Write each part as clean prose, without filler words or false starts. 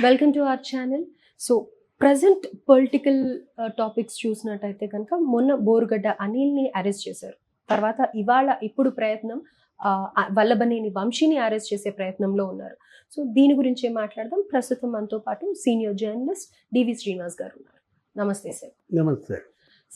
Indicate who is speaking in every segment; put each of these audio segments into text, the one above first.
Speaker 1: Welcome to our channel. So present political topics చూసినట్టయితే కనుక మొన్న బోరుగడ్డ అనిల్ని అరెస్ట్ చేశారు. తర్వాత ఇప్పుడు ప్రయత్నం వల్లభనేని వంశీని అరెస్ట్ చేసే ప్రయత్నంలో ఉన్నారు. సో దీని గురించి మాట్లాడదాం. ప్రస్తుతం మనతో పాటు సీనియర్ జర్నలిస్ట్ డివి శ్రీనివాస్ గారు ఉన్నారు. నమస్తే సార్.
Speaker 2: నమస్తే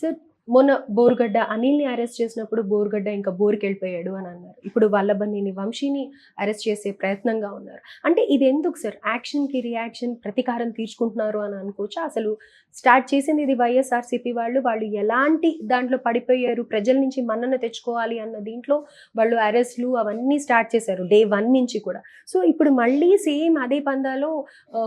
Speaker 1: సార్, మొన్న బోరుగడ్డ అనిల్ని అరెస్ట్ చేసినప్పుడు బోరుగడ్డ ఇంకా బోరుకి వెళ్ళిపోయాడు అని అన్నారు. ఇప్పుడు వల్లభనేని వంశీని అరెస్ట్ చేసే ప్రయత్నంగా ఉన్నారు. అంటే ఇది ఎందుకు సార్? యాక్షన్కి రియాక్షన్, ప్రతీకారం తీర్చుకుంటున్నారు అని అనుకోవచ్చా? అసలు స్టార్ట్ చేసింది ఇది వైఎస్ఆర్సీపీ వాళ్ళు ఎలాంటి దాంట్లో పడిపోయారు, ప్రజల నుంచి మన్నన తెచ్చుకోవాలి అన్న దీంట్లో వాళ్ళు అరెస్ట్లు అవన్నీ స్టార్ట్ చేశారు డే 1 నుంచి కూడా. సో ఇప్పుడు మళ్ళీ సేమ్ అదే పందాలో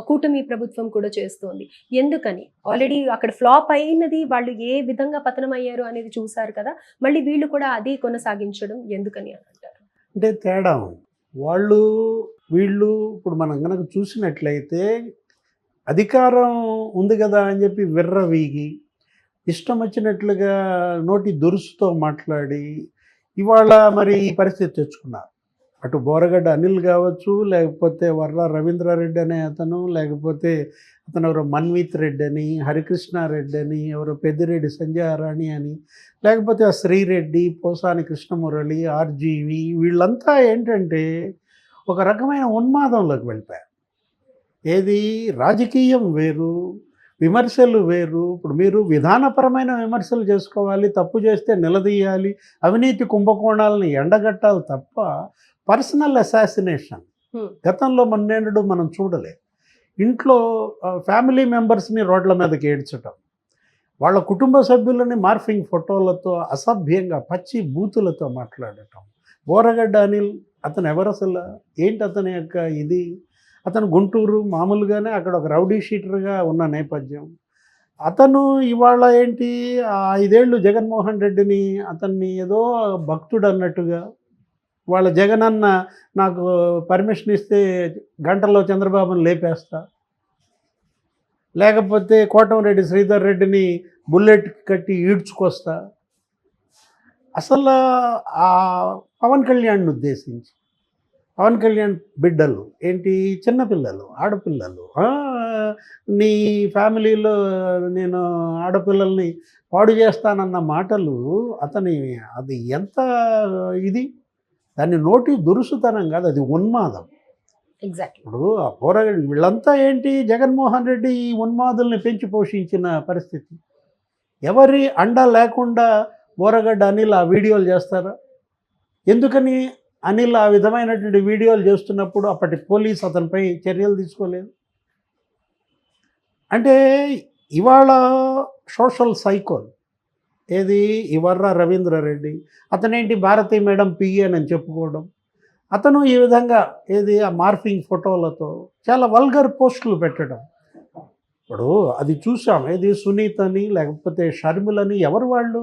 Speaker 1: కూటమి ప్రభుత్వం కూడా చేస్తోంది. ఎందుకని? ఆల్రెడీ అక్కడ ఫ్లాప్ అయినది, వాళ్ళు ఏ విధంగా పతనం అయ్యారు అనేది చూసారు కదా. మళ్ళీ వీళ్ళు కూడా అదే కొనసాగించడం ఎందుకని అని అంటారు?
Speaker 2: అంటే తేడా వాళ్ళు వీళ్ళు ఇప్పుడు మనం కనుక చూసినట్లయితే అధికారం ఉంది కదా అని చెప్పి విర్రవీగి ఇష్టం వచ్చినట్లుగా నోటి దురుసుతో మాట్లాడి ఇవాళ మరి ఈ పరిస్థితి తెచ్చుకున్నారు. అటు బోరగడ్డ అనిల్ కావచ్చు, లేకపోతే వర్ల రవీంద్రారెడ్డి అనే అతను, లేకపోతే అతను ఎవరో మన్విత్ రెడ్డి అని, హరికృష్ణారెడ్డి అని, ఎవరో పెద్దిరెడ్డి సంజయారాణి అని, లేకపోతే ఆ శ్రీరెడ్డి, పోసాని కృష్ణమురళి, ఆర్జీవి, వీళ్ళంతా ఏంటంటే ఒక రకమైన ఉన్మాదంలోకి వెళ్ళిపోయారు. ఏది రాజకీయం వేరు, విమర్శలు వేరు. ఇప్పుడు మీరు విధానపరమైన విమర్శలు చేసుకోవాలి, తప్పు చేస్తే నిలదీయాలి, అవినీతి కుంభకోణాలను ఎండగట్టాలి తప్ప పర్సనల్ అసాసినేషన్ గతంలో మొన్నేడు మనం చూడలేదు. ఇంట్లో ఫ్యామిలీ మెంబర్స్ని రోడ్ల మీదకి ఏడ్చటం, వాళ్ళ కుటుంబ సభ్యులని మార్ఫింగ్ ఫోటోలతో అసభ్యంగా పచ్చి బూతులతో మాట్లాడటం. బోరగడ్డ అనిల్ అతను ఎవరు అసలు? ఏంటి అతని యొక్క ఇది? అతను గుంటూరు మామూలుగానే అక్కడ ఒక రౌడీ షీటర్గా ఉన్న నేపథ్యం. అతను ఇవాళ ఏంటి 5 ఏళ్ళు జగన్మోహన్ రెడ్డిని అతన్ని ఏదో భక్తుడు అన్నట్టుగా, వాళ్ళ జగనన్న నాకు పర్మిషన్ ఇస్తే గంటల్లో చంద్రబాబుని లేపేస్తా, లేకపోతే కోటంరెడ్డి శ్రీధర్ రెడ్డిని బుల్లెట్ కట్టి ఈడ్చుకొస్తా, అసలు ఆ పవన్ కళ్యాణ్ని ఉద్దేశించి, పవన్ కళ్యాణ్ బిడ్డలు ఏంటి, చిన్నపిల్లలు, ఆడపిల్లలు, నీ ఫ్యామిలీలో నేను ఆడపిల్లల్ని పాడు చేస్తానన్న మాటలు అది ఎంత ఇది? దాన్ని నోటి దురుసుతనం కాదు, అది ఉన్మాదం.
Speaker 1: ఎగ్జాక్ట్లీ.
Speaker 2: ఇప్పుడు ఆ పోరాడు వీళ్ళంతా ఏంటి, జగన్మోహన్ రెడ్డి ఈ ఉన్మాదుల్ని పెంచి పోషించిన పరిస్థితి. ఎవరి అండ లేకుండా బోరగడ్డ అనిల్ ఆ వీడియోలు చేస్తారా? ఎందుకని అనిల్ ఆ విధమైనటువంటి వీడియోలు చేస్తున్నప్పుడు అప్పటి పోలీస్ అతనిపై చర్యలు తీసుకోలేదు? అంటే ఇవాళ సోషల్ సైకోల్ ఏది, ఈ వర్ర రవీంద్రారెడ్డి అతనేంటి భారతీ మేడం పిఏ అని చెప్పుకోవడం, అతను ఈ విధంగా ఏది ఆ మార్ఫింగ్ ఫోటోలతో చాలా వల్గర్ పోస్టులు పెట్టడం. ఇప్పుడు అది చూసాం, ఏది సునీతని లేకపోతే షర్మిలని, ఎవరు వాళ్ళు?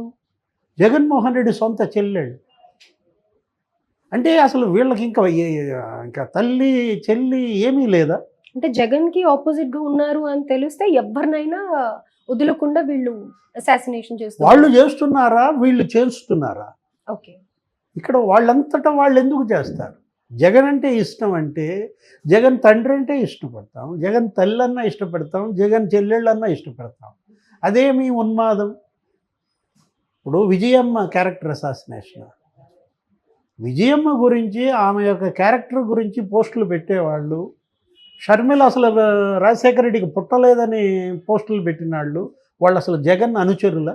Speaker 2: జగన్మోహన్ రెడ్డి సొంత చెల్లెళ్ళు. అంటే అసలు వీళ్ళకి ఇంకా తల్లి చెల్లి ఏమీ లేదా?
Speaker 1: అంటే జగన్కి ఆపోజిట్గా ఉన్నారు అని తెలిస్తే ఎవరినైనా వదలకుండా వీళ్ళు అసాసినేషన్ చేస్తారు.
Speaker 2: వాళ్ళు చేస్తున్నారా, వీళ్ళు చేస్తున్నారా?
Speaker 1: ఓకే.
Speaker 2: ఇక్కడ వాళ్ళంతటా వాళ్ళు ఎందుకు చేస్తారు? జగన్ అంటే ఇష్టం అంటే, జగన్ తండ్రి అంటే ఇష్టపడతాం, జగన్ తల్లన్నా ఇష్టపడతాం, జగన్ చెల్లెళ్ళన్నా ఇష్టపడతాం. అదేమి ఉన్మాదం? ఇప్పుడు విజయమ్మ క్యారెక్టర్ అసాసినేషన్, విజయమ్మ గురించి ఆమె యొక్క క్యారెక్టర్ గురించి పోస్టులు పెట్టేవాళ్ళు, షర్మిల అసలు రాజశేఖర రెడ్డికి పుట్టలేదని పోస్టులు పెట్టిన వాళ్ళు అసలు జగన్ అనుచరుల?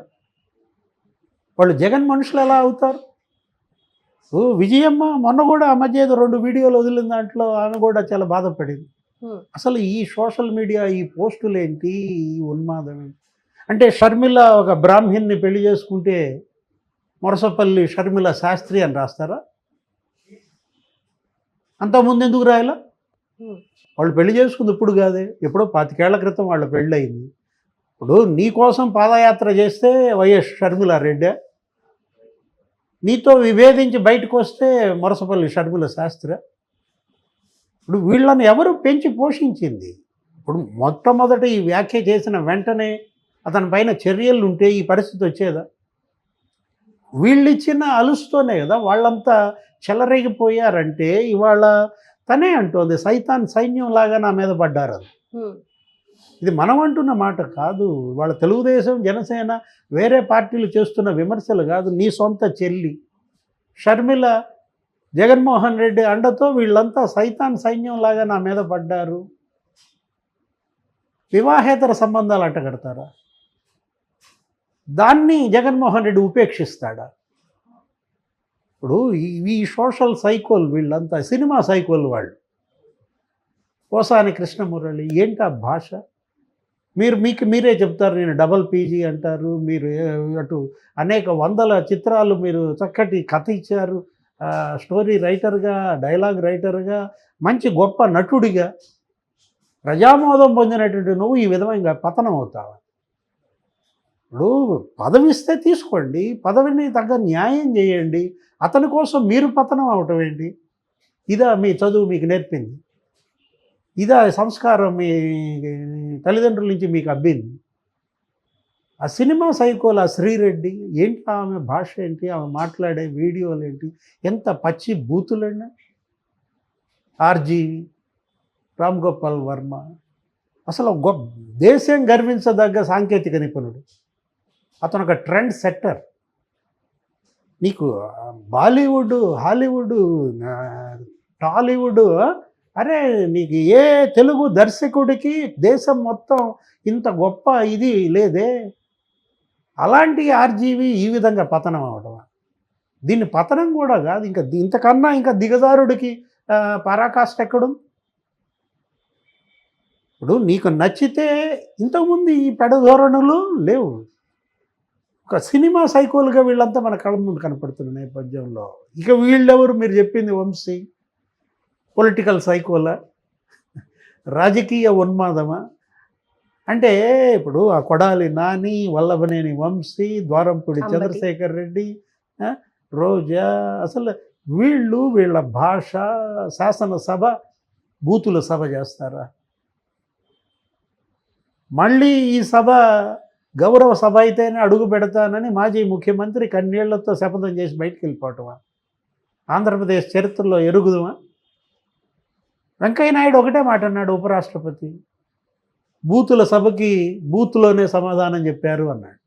Speaker 2: వాళ్ళు జగన్ మనుషులు ఎలా అవుతారు? విజయమ్మ మొన్న కూడా ఆ మధ్య ఏదో 2 వీడియోలు వదిలిన దాంట్లో ఆమె కూడా చాలా బాధపడింది. అసలు ఈ సోషల్ మీడియా, ఈ పోస్టులు ఏంటి, ఈ ఉన్మాదం ఏంటి? అంటే షర్మిల ఒక బ్రాహ్మణ్ని పెళ్లి చేసుకుంటే మొరసపల్లి షర్మిల శాస్త్రి అని రాస్తారా? అంతకుముందు ఎందుకు రాయాలా? వాళ్ళు పెళ్లి చేసుకుంది ఇప్పుడు కాదే, ఎప్పుడో 25 ఏళ్ల క్రితం వాళ్ళ పెళ్ళి అయింది. ఇప్పుడు నీ కోసం పాదయాత్ర చేస్తే వైఎస్ షర్మిలారెడ్డి, నీతో విభేదించి బయటకు వస్తే మొరసపల్లి షర్మిల శాస్త్రి. ఇప్పుడు వీళ్ళని ఎవరు పెంచి పోషించింది? ఇప్పుడు మొట్టమొదట ఈ వ్యాఖ్య చేసిన వెంటనే అతని పైన చర్యలు ఉంటే ఈ పరిస్థితి వచ్చేదా? వీళ్ళిచ్చిన అలుస్తోనే కదా వాళ్ళంతా చెలరేగిపోయారంటే. ఇవాళ తనే అంటోంది సైతాన్ సైన్యం లాగా నా మీద పడ్డారు అని. ఇది మనం అంటున్న మాట కాదు. వాళ్ళ తెలుగుదేశం జనసేన వేరే పార్టీలు చేస్తున్న విమర్శలు కాదు. నీ సొంత చెల్లి షర్మిల జగన్మోహన్ రెడ్డి అండతో వీళ్ళంతా సైతాన్ సైన్యం లాగా నా మీద పడ్డారు. వివాహేతర సంబంధాలు అంటగడతారా? దాన్ని జగన్మోహన్ రెడ్డి ఉపేక్షిస్తాడా? ఇప్పుడు ఈ సోషల్ సైకోల్ వీళ్ళంతా సినిమా సైకోల్ వాళ్ళు. పోసాని కృష్ణమురళి ఏంటి ఆ భాష? మీరే చెప్తారు నేను డబల్ పీజీ అంటారు. మీరు అటు అనేక వందల చిత్రాలు మీరు చక్కటి కథ ఇచ్చారు. స్టోరీ రైటర్గా, డైలాగ్ రైటర్గా, మంచి గొప్ప నటుడిగా ప్రజామోదం పొందినటువంటి నువ్వు ఈ విధంగా పతనం అవుతావా? ఇప్పుడు పదవి ఇస్తే తీసుకోండి, పదవిని తగ్గ న్యాయం చేయండి. అతని కోసం మీరు పతనం అవటం ఏంటి? ఇదా మీ చదువు మీకు నేర్పింది? ఇదా సంస్కారం మీ తల్లిదండ్రుల నుంచి మీకు అబ్బింది? ఆ సినిమా సైకోల్ ఆ శ్రీరెడ్డి ఏంటి, ఆమె భాష ఏంటి, ఆమె మాట్లాడే వీడియోలు ఏంటి, ఎంత పచ్చి బూతులండి. ఆర్జీవి, రామ్ గోపాల్ వర్మ అసలు దేశం గర్వించదగ్గ సాంకేతిక నిపుణుడు. అతను ఒక ట్రెండ్ సెట్టర్. నీకు బాలీవుడ్, హాలీవుడ్, టాలీవుడ్, అరే నీకు ఏ తెలుగు దర్శకుడికి దేశం మొత్తం ఇంత గొప్ప ఇది లేదే. అలాంటి ఆర్జీవి ఈ విధంగా పతనం అవడం, దీన్ని పతనం కూడా కాదు, ఇంకా ఇంతకన్నా ఇంకా దిగజారుడికి పరాకాష్ట ఎక్కడుంది? ఇప్పుడు నీకు నచ్చితే ఇంతకుముందు ఈ పెడధోరణులు లేవు. ఒక సినిమా సైకోల్గా వీళ్ళంతా మన కళ్ళ ముందు కనపడుతున్న నేపథ్యంలో ఇక వీళ్ళెవరు? మీరు చెప్పింది వంశీ పొలిటికల్ సైకోలా, రాజకీయ ఉన్మాదమా? అంటే ఇప్పుడు ఆ కొడాలి నాని, వల్లభనేని వంశీ, ద్వారంపూడి చంద్రశేఖర్ రెడ్డి, రోజా, అసలు వీళ్ళ భాష శాసనసభ బూతుల సభ చేస్తారా? మళ్ళీ ఈ సభ గౌరవ సభ అయితేనే అడుగు పెడతానని మాజీ ముఖ్యమంత్రి కన్నీళ్లతో శపథం చేసి బయటికి వెళ్ళిపోవటమా? ఆంధ్రప్రదేశ్ చరిత్రలో ఎరుగుదమా? వెంకయ్యనాయుడు ఒకటే మాట అన్నాడు, ఉపరాష్ట్రపతి, బూతుల సభకి బూత్లోనే సమాధానం చెప్పారు అన్నాడు.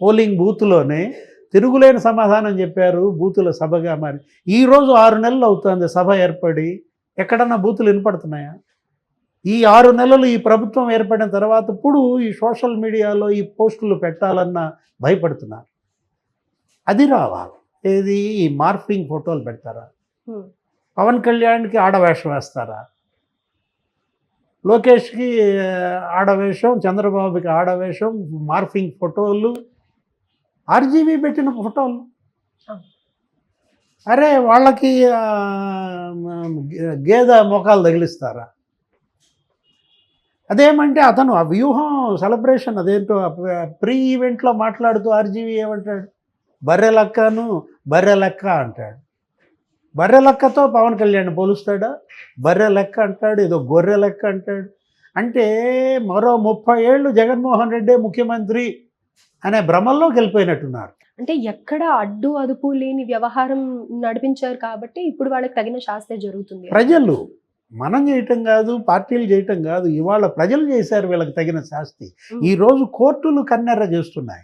Speaker 2: పోలింగ్ బూత్లోనే తిరుగులేని సమాధానం చెప్పారు బూతుల సభగా. మరి ఈరోజు 6 నెలలు అవుతుంది సభ ఏర్పడి, ఎక్కడన్నా బూతులు వినపడుతున్నాయా? ఈ 6 నెలలు ఈ ప్రభుత్వం ఏర్పడిన తర్వాత ఇప్పుడు ఈ సోషల్ మీడియాలో ఈ పోస్టులు పెట్టాలన్న భయపడుతున్నారు. అది రావాలి. ఏది ఈ మార్ఫింగ్ ఫోటోలు పెడతారా? పవన్ కళ్యాణ్కి ఆడవేషం వేస్తారా? లోకేష్కి ఆడవేషం, చంద్రబాబుకి ఆడవేషం, మార్ఫింగ్ ఫోటోలు, ఆర్జీవీ పెట్టిన ఫోటోలు. అరే వాళ్ళకి గేద మోకాలు తగిలిస్తారా? అదేమంటే అతను ఆ వ్యూహం సెలబ్రేషన్ అదేంటో ప్రీ ఈవెంట్లో మాట్లాడుతూ ఆర్జీవీ ఏమంటాడు? బర్రె లెక్క అంటాడు. బర్రె లెక్కతో పవన్ కళ్యాణ్ పోలుస్తాడా? బర్రె లెక్క అంటాడు, ఏదో గొర్రె లెక్క అంటాడు. అంటే మరో 30 ఏళ్ళు జగన్మోహన్ రెడ్డి ముఖ్యమంత్రి అనే భ్రమల్లోకి వెళ్ళిపోయినట్టున్నారు.
Speaker 1: అంటే ఎక్కడ అడ్డు అదుపు లేని వ్యవహారం నడిపించారు కాబట్టి ఇప్పుడు వాళ్ళకి తగిన శాస్త్రే జరుగుతుంది.
Speaker 2: ప్రజలు మనం చేయటం కాదు, పార్టీలు చేయటం కాదు, ఇవాళ ప్రజలు చేశారు వీళ్ళకి తగిన శాస్తి. ఈరోజు కోర్టులు కన్నెర్ర చేస్తున్నాయి.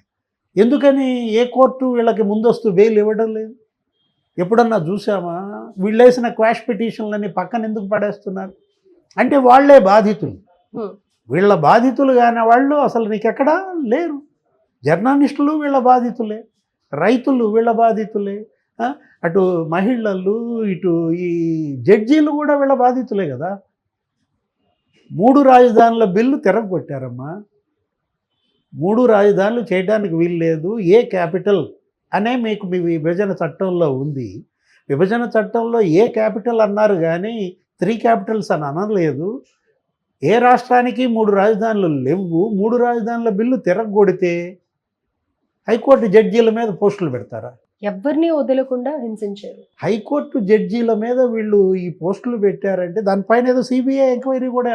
Speaker 2: ఎందుకని? ఏ కోర్టు వీళ్ళకి ముందస్తు బెయిల్ ఇవ్వడం లేదు. ఎప్పుడన్నా చూసామా? వీళ్ళేసిన క్వాష్ పిటిషన్లని పక్కన ఎందుకు పడేస్తున్నారు? అంటే వాళ్ళే బాధితులు. వీళ్ళ బాధితులు కాని వాళ్ళు అసలు నీకెక్కడా లేరు. జర్నలిస్టులు వీళ్ళ బాధితులే, రైతులు వీళ్ళ బాధితులే, అటు మహిళలు, ఇటు ఈ జడ్జీలు కూడా వీళ్ళ బాధితులే కదా. 3 రాజధానుల బిల్లు తిరగొట్టారమ్మా. 3 రాజధానులు చేయడానికి వీలు లేదు. ఏ క్యాపిటల్ అనే మీకు మీ విభజన చట్టంలో ఉంది. విభజన చట్టంలో ఏ క్యాపిటల్ అన్నారు కానీ 3 క్యాపిటల్స్ అని అనలేదు. ఏ రాష్ట్రానికి 3 రాజధానులు లేవు. 3 రాజధానుల బిల్లు తిరగొడితే హైకోర్టు జడ్జీల మీద పోస్టులు పెడతారా?
Speaker 1: ఎవరిని వదలకుండా హింసించారు.
Speaker 2: హైకోర్టు జడ్జీల మీద వీళ్ళు ఈ పోస్టులు పెట్టారంటే దానిపైన ఏదో సిబిఐ ఎంక్వైరీ కూడా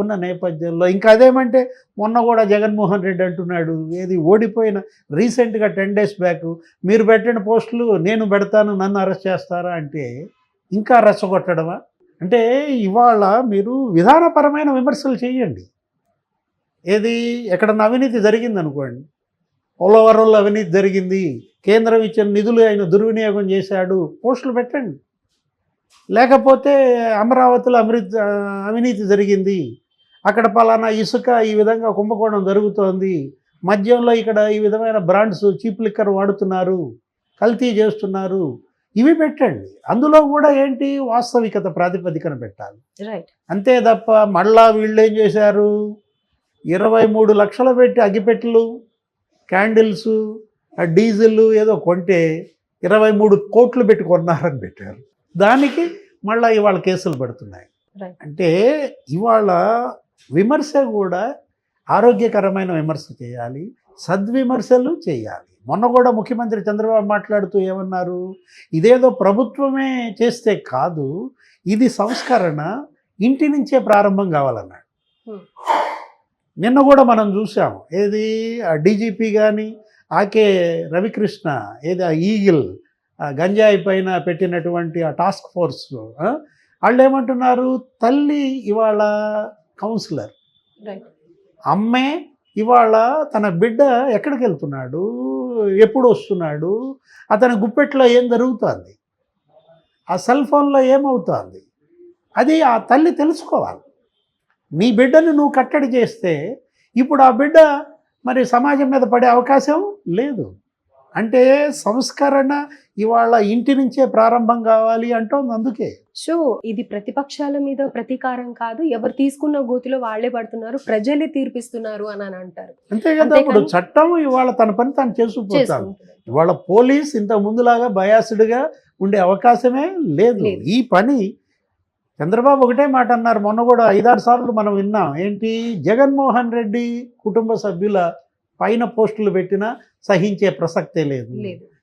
Speaker 2: ఉన్న నేపథ్యంలో ఇంకా అదేమంటే మొన్న కూడా జగన్మోహన్ రెడ్డి అంటున్నాడు, ఏది ఓడిపోయిన రీసెంట్గా 10 days బ్యాక్ మీరు పెట్టిన పోస్టులు నేను పెడతాను, నన్ను అరెస్ట్ చేస్తారా అంటే ఇంకా రెచ్చగొట్టడమా? అంటే ఇవాళ మీరు విధానపరమైన విమర్శలు చేయండి. ఏది ఎక్కడన్నా అవినీతి జరిగిందనుకోండి, పోలవరంలో అవినీతి జరిగింది, కేంద్రం ఇచ్చిన నిధులు ఆయన దుర్వినియోగం చేశాడు, పోస్టులు పెట్టండి. లేకపోతే అమరావతిలో అవినీతి జరిగింది, అక్కడ పలానా ఇసుక ఈ విధంగా కుంభకోణం జరుగుతోంది, మద్యంలో ఇక్కడ ఈ విధమైన బ్రాండ్స్ చీప్ లిక్కర్ వాడుతున్నారు, కల్తీ చేస్తున్నారు, ఇవి పెట్టండి. అందులో కూడా ఏంటి వాస్తవికత ప్రాతిపదికన పెట్టాలి.
Speaker 1: రైట్.
Speaker 2: అంతే తప్ప మళ్ళా వీళ్ళు ఏం చేశారు, 23 లక్షలు పెట్టి అగ్గిపెట్టెలు, క్యాండిల్స్, డీజిల్ ఏదో కొంటే 23 కోట్లు పెట్టి కొన్నారని పెట్టారు. దానికి మళ్ళీ ఇవాళ కేసులు పడుతున్నాయి.
Speaker 1: రైట్.
Speaker 2: అంటే ఇవాళ విమర్శ కూడా ఆరోగ్యకరమైన విమర్శ చేయాలి, సద్విమర్శలు చేయాలి. మొన్న కూడా ముఖ్యమంత్రి చంద్రబాబు మాట్లాడుతూ ఏమన్నారు, ఇదేదో ప్రభుత్వమే చేస్తే కాదు, ఇది సంస్కరణ ఇంటి నుంచే ప్రారంభం కావాలన్నాడు. నిన్న కూడా మనం చూసాము, ఏది డీజీపీ కానీ ఆకే రవికృష్ణ, ఏది ఈగిల్ గంజాయి పైన పెట్టినటువంటి ఆ టాస్క్ ఫోర్స్, వాళ్ళు ఏమంటున్నారు, తల్లి ఇవాళ కౌన్సిలర్,
Speaker 1: రైట్.
Speaker 2: అమ్మే ఇవాళ తన బిడ్డ ఎక్కడికి వెళ్తున్నాడు, ఎప్పుడు వస్తున్నాడు, అతని గుప్పెట్లో ఏం జరుగుతుంది, ఆ సెల్ ఫోన్లో ఏమవుతుంది, అది ఆ తల్లి తెలుసుకోవాలి. నీ బిడ్డను నువ్వు కట్టడి చేస్తే ఇప్పుడు ఆ బిడ్డ మరి సమాజం మీద పడే అవకాశం లేదు. అంటే సంస్కరణ ఇవాళ ఇంటి నుంచే ప్రారంభం కావాలి అంటోంది. అందుకే
Speaker 1: సో ఇది ప్రతిపక్షాల మీద ప్రతీకారం కాదు, ఎవరు తీసుకున్న గోతిలో వాళ్ళే పడుతున్నారు, ప్రజలే తీర్పిస్తున్నారు అని అంటారు.
Speaker 2: అంతే కదా. ఇప్పుడు చట్టం ఇవాళ తన పని తాను చేసుకుపోతాను. ఇవాళ పోలీస్ ఇంత ముందులాగా బయాస్డ్గా ఉండే అవకాశమే లేదు. ఈ పని చంద్రబాబు ఒకటే మాట అన్నారు, మొన్న కూడా 5-6 సార్లు మనం విన్నాం, ఏంటి, జగన్మోహన్ రెడ్డి కుటుంబ సభ్యుల పైన పోస్టులు పెట్టినా సహించే ప్రసక్తే లేదు.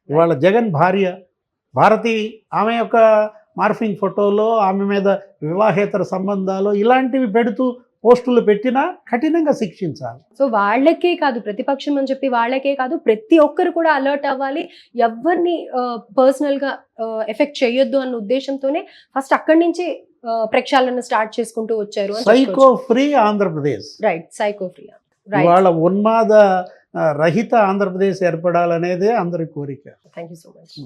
Speaker 2: ఇవాళ జగన్ భార్య భారతి, ఆమె యొక్క మార్ఫింగ్ ఫోటోలో ఆమె మీద వివాహేతర సంబంధాలు ఇలాంటివి పెడుతూ పోస్టులు పెట్టినా కఠినంగా శిక్షించాలి.
Speaker 1: సో వాళ్ళకే కాదు, ప్రతిపక్షం అని చెప్పి వాళ్ళకే కాదు, ప్రతి ఒక్కరు కూడా అలర్ట్ అవ్వాలి, ఎవరిని పర్సనల్గా ఎఫెక్ట్ చేయొద్దు అన్న ఉద్దేశంతోనే ఫస్ట్ అక్కడి నుంచి ప్రక్షాళన స్టార్ట్ చేసుకుంటూ వచ్చారు.
Speaker 2: Psycho free Andhra Pradesh.
Speaker 1: Right. Psycho free.
Speaker 2: ఇవాళ ఉన్మాద రహిత ఆంధ్రప్రదేశ్ ఏర్పడాలనేదే అందరి కోరిక.
Speaker 1: Thank you so much.